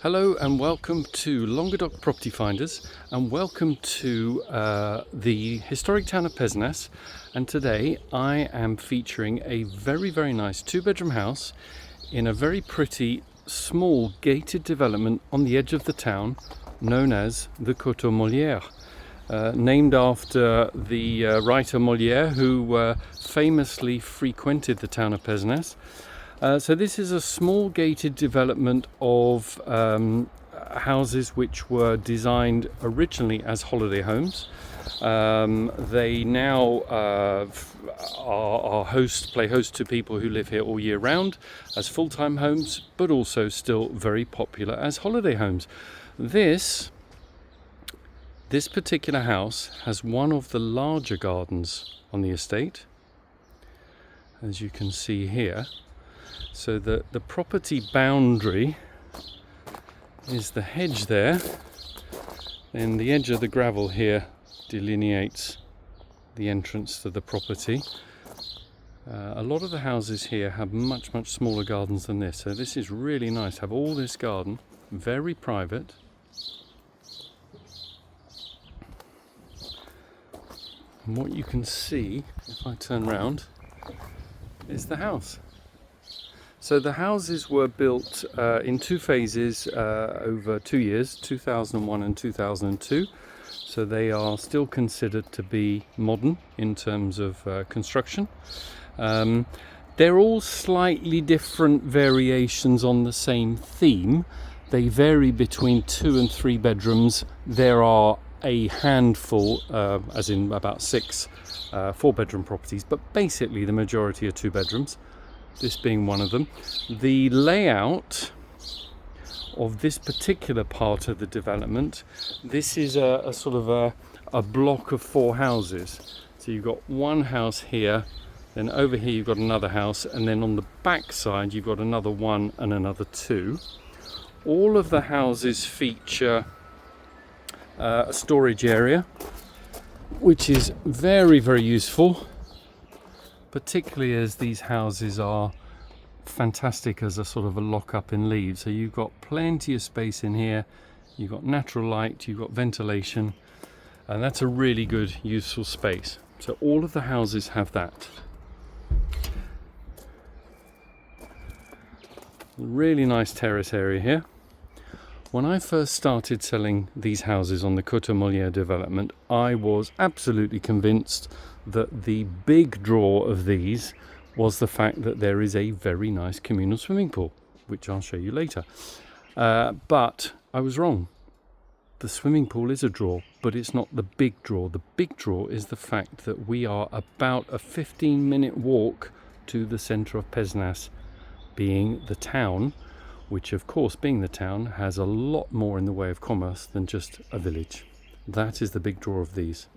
Hello and welcome to Languedoc Property Finders, and welcome to the historic town of Pezenas. And today I am featuring a very nice two-bedroom house in a very pretty small gated development on the edge of the town known as the Coteau Molière, named after the writer Molière, who famously frequented the town of Pezenas. So this is a small gated development of houses which were designed originally as holiday homes. They now play host to people who live here all year round as full-time homes, but also still very popular as holiday homes. This particular house has one of the larger gardens on the estate, as you can see here. So the property boundary is the hedge there, and the edge of the gravel here delineates the entrance to the property. A lot of the houses here have much smaller gardens than this, so this is really nice to have all this garden, very private. And what you can see, if I turn round, is the house. So the houses were built in two phases over 2 years, 2001 and 2002. So they are still considered to be modern in terms of construction. They're all slightly different variations on the same theme. They vary between 2 and 3 bedrooms. There are a handful, as in about 6 4-bedroom properties, but basically the majority are 2 bedrooms. This being one of them. The layout of this particular part of the development, this is a sort of a block of 4 houses. So you've got one house here, then over here you've got another house, and then on the back side you've got another one and another 2. All of the houses feature a storage area, which is very useful, particularly as these houses are fantastic as a sort of a lock-up in leaves. So you've got plenty of space in here, you've got natural light, you've got ventilation, and that's a really good, useful space. So all of the houses have that. Really nice terrace area here. When I first started selling these houses on the Coteau Molière development, I was absolutely convinced that the big draw of these was the fact that there is a very nice communal swimming pool, which I'll show you later. But I was wrong. The swimming pool is a draw, but it's not the big draw. The big draw is the fact that we are about a 15-minute walk to the centre of Pezenas, being the town, which of course, being the town, has a lot more in the way of commerce than just a village. That is the big draw of these.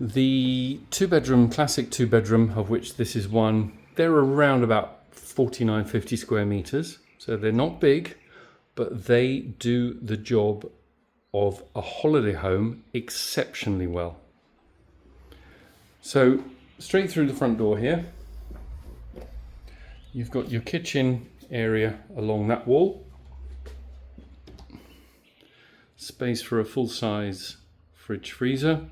The classic two bedroom, of which this is one, they're around about 49-50 square meters. So they're not big, but they do the job of a holiday home exceptionally well. So straight through the front door here, you've got your kitchen area along that wall. Space for a full-size fridge freezer.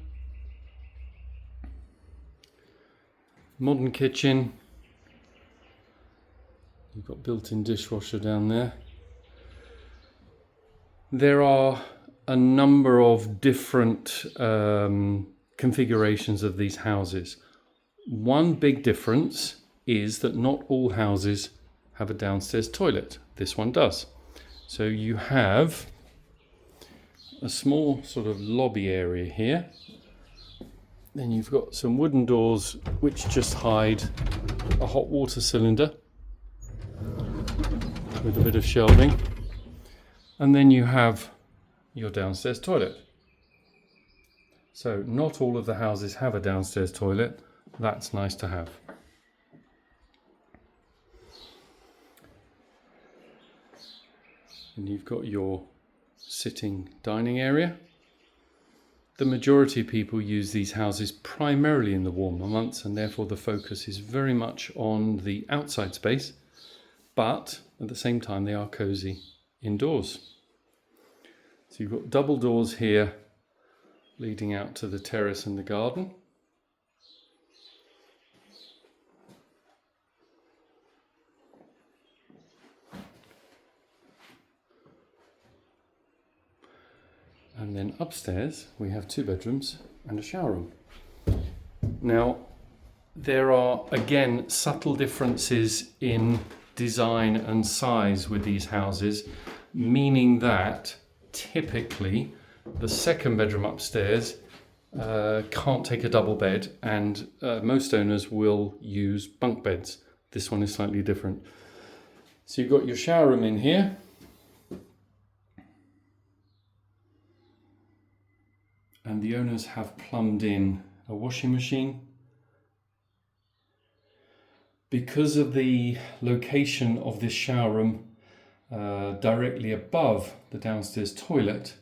Modern kitchen. You've got built-in dishwasher down there. There are a number of different configurations of these houses. One big difference is that not all houses have a downstairs toilet. This one does. So you have a small sort of lobby area here. Then you've got some wooden doors which just hide a hot water cylinder with a bit of shelving. And then you have your downstairs toilet. So not all of the houses have a downstairs toilet. That's nice to have. And you've got your sitting dining area. The majority of people use these houses primarily in the warmer months, and therefore the focus is very much on the outside space. But at the same time they are cosy indoors. So you've got double doors here leading out to the terrace and the garden. And then upstairs we have 2 bedrooms and a shower room. Now, there are again subtle differences in design and size with these houses, meaning that typically the 2nd bedroom upstairs can't take a double bed, and most owners will use bunk beds. This one is slightly different. So you've got your shower room in here. And the owners have plumbed in a washing machine. Because of the location of this shower room directly above the downstairs toilet,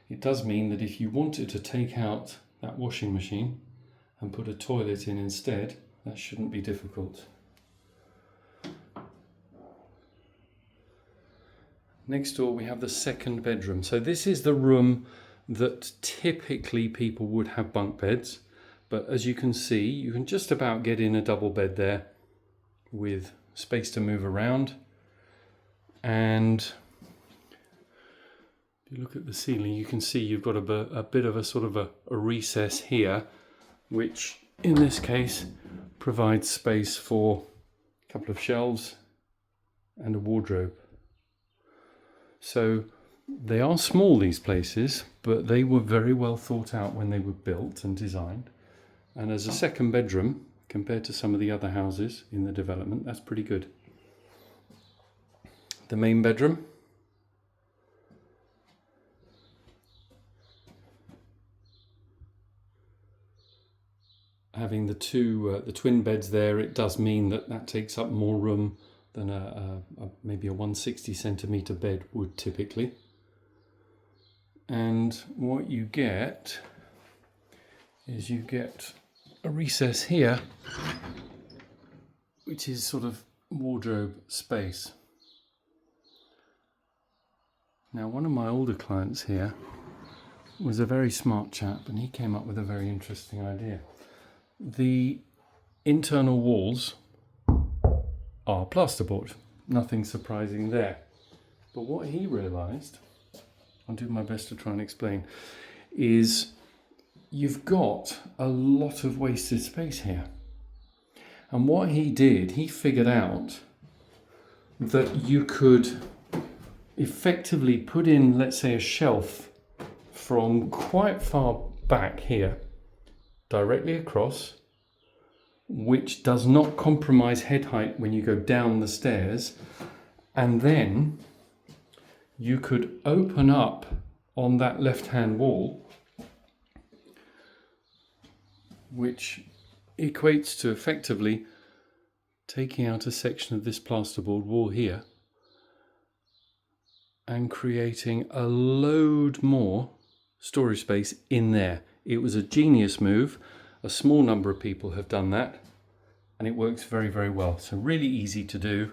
it does mean that if you wanted to take out that washing machine and put a toilet in instead, that shouldn't be difficult. Next door we have the 2nd bedroom. So this is the room that typically people would have bunk beds, but as you can see, you can just about get in a double bed there with space to move around. And if you look at the ceiling, you can see you've got a bit of a sort of a recess here, which in this case provides space for a couple of shelves and a wardrobe. So they are small, these places, but they were very well thought out when they were built and designed. And as a 2nd bedroom, compared to some of the other houses in the development, that's pretty good. The main bedroom. Having the twin beds there, it does mean that takes up more room than maybe a 160 centimetre bed would typically. And what you get is you get a recess here, which is sort of wardrobe space. Now, one of my older clients here was a very smart chap, and he came up with a very interesting idea. The internal walls are plasterboard, nothing surprising there. But what he realised, I'll do my best to try and explain, is you've got a lot of wasted space here. And what he did, he figured out that you could effectively put in, let's say, a shelf from quite far back here, directly across, which does not compromise head height when you go down the stairs, and then you could open up on that left-hand wall, which equates to effectively taking out a section of this plasterboard wall here and creating a load more storage space in there. It was a genius move. A small number of people have done that, and it works very, very well. So really easy to do.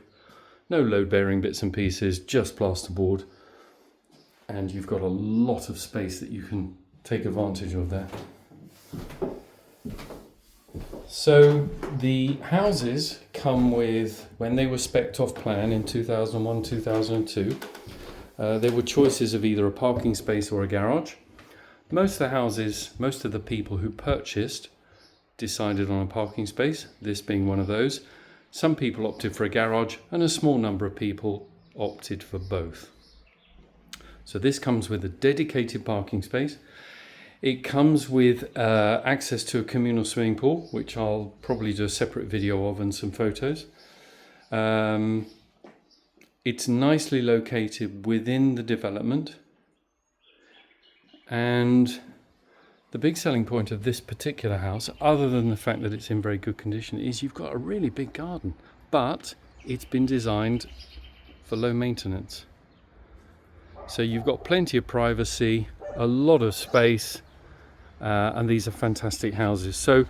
No load-bearing bits and pieces, just plasterboard. And you've got a lot of space that you can take advantage of there. So the houses come with, when they were spec'd off plan in 2001, 2002, there were choices of either a parking space or a garage. Most of the houses, most of the people who purchased decided on a parking space, this being one of those. Some people opted for a garage, and a small number of people opted for both. So this comes with a dedicated parking space. It comes with access to a communal swimming pool, which I'll probably do a separate video of and some photos. It's nicely located within the development. And the big selling point of this particular house, other than the fact that it's in very good condition, is you've got a really big garden, but it's been designed for low maintenance. So you've got plenty of privacy, a lot of space, and these are fantastic houses. So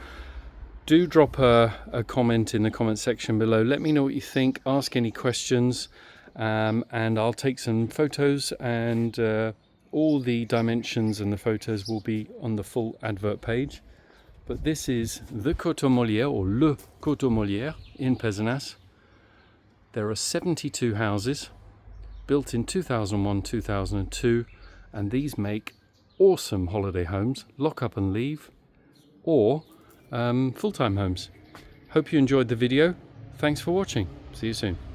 do drop a comment in the comment section below. Let me know what you think, ask any questions, and I'll take some photos, and all the dimensions and the photos will be on the full advert page. But this is the Coteau Molière, or Le Coteau Molière in Pezenas. There are 72 houses built in 2001-2002, and these make awesome holiday homes, lock up and leave, or full-time homes. Hope you enjoyed the video. Thanks for watching. See you soon.